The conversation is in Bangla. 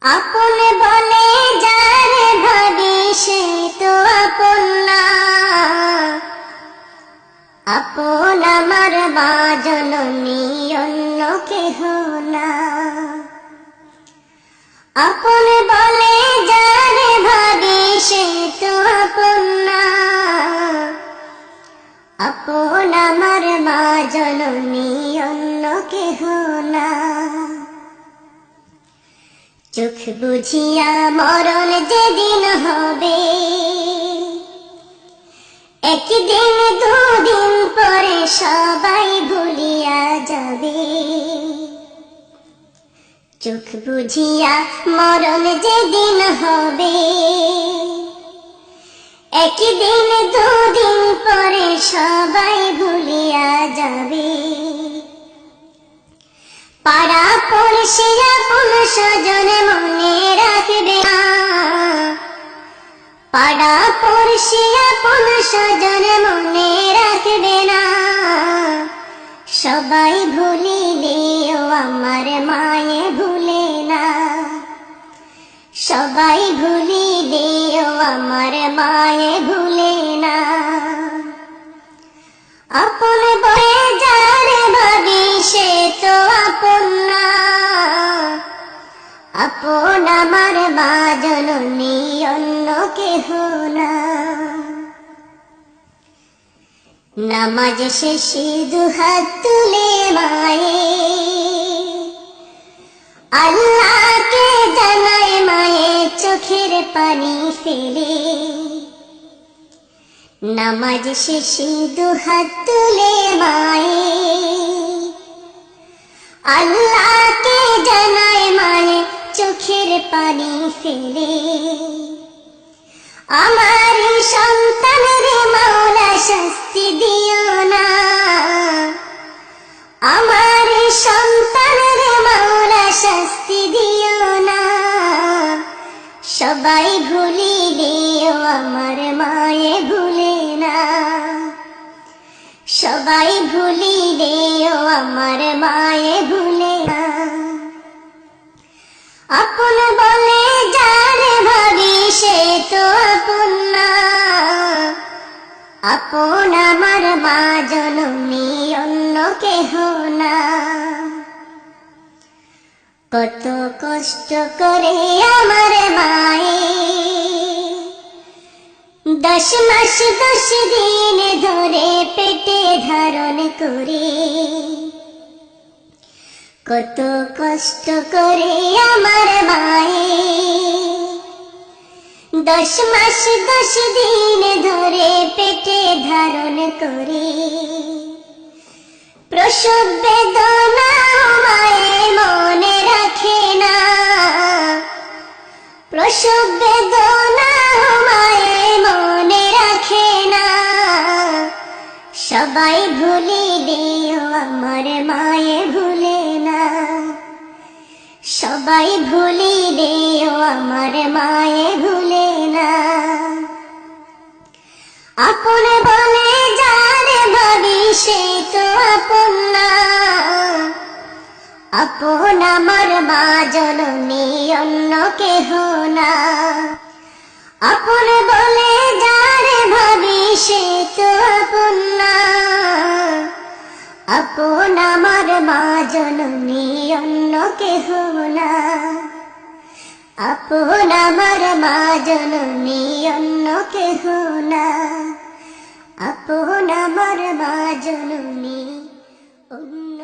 আপন বলে যারে ভাবি সে তো আপন না, আপন আমার মা জননী অন্য কেহ না। আপন বলে যারে ভাবি সে তো আপন না, আপন আমার মা জননী অন্য কেহ না। চোখ বুঝিয়া মরণ যেদিন হবে, একদিন দুদিন পরে সবাই ভুলিয়া যাবে। চোখ বুঝিয়া মরণ যেদিন হবে, একদিন দুদিন পরে সবাই ভুলিয়া যাবে। পাড়া পড়শি আপন স্বজন মনে রাখবে না, পাড়া পড়শি আপন স্বজন মনে রাখবে না। সবাই ভুলিলেও আমার মায়ে ভুলে না, সবাই ভুলিলেও আমার মায়ে ভুলে না। আপন বলে যারে ভাবি সে তো আপন না, আপন আমার মা জননী অন্য কেহ না। নামাজ শেষে দুহাত তুলে মায়ে আল্লাহকে জানায়, মায়ে চোখের পানি ফেলে। নামাজ শেষে দুহাত তুলে মায়ে আল্লাহকে জানায়, মায়ে চোখের পানি ফেলে। আমার সন্তান রে মাওলা শাস্তি দিও না, আমার সন্তান রে মাওলা শাস্তি দিও না। সবাই ভুলিলেও আমার মায়ে ভুলে না, সবাই ভুলিলেও আমার মায়ে ভুলে না। আপন বলে যারে ভাবি সে তো আপন না, আপন আমার মা জননী অন্য কেহ না। কত কষ্ট করে আমার মায়ে 10 মাস 10 দিন ধরে পেটে ধারণ করে। কত কষ্ট করে আমার মায়ে 10 মাস 10 দিন ধরে পেটে ধারণ করে। প্রসব বেদনা মায়ে মনে রাখে না, প্রসব বেদনা মায়ে মনে রাখে না। সবাই ভুলিলেও আমার মায়ে ভুলে না, সবাই ভুলিলেও আমার মায়ে ভুলে না। আপন বলে যারে ভাবি সে তো আপন না, আপন আমার মা জননী অন্য কেহ না। আপন বলে যারে ভাবি সে তো আপন না, আপন আমার মা জননী অন্য কেহ না। আপন আমার মা জননী অন্য কেহ না, আপন আমার মা জননী অন্য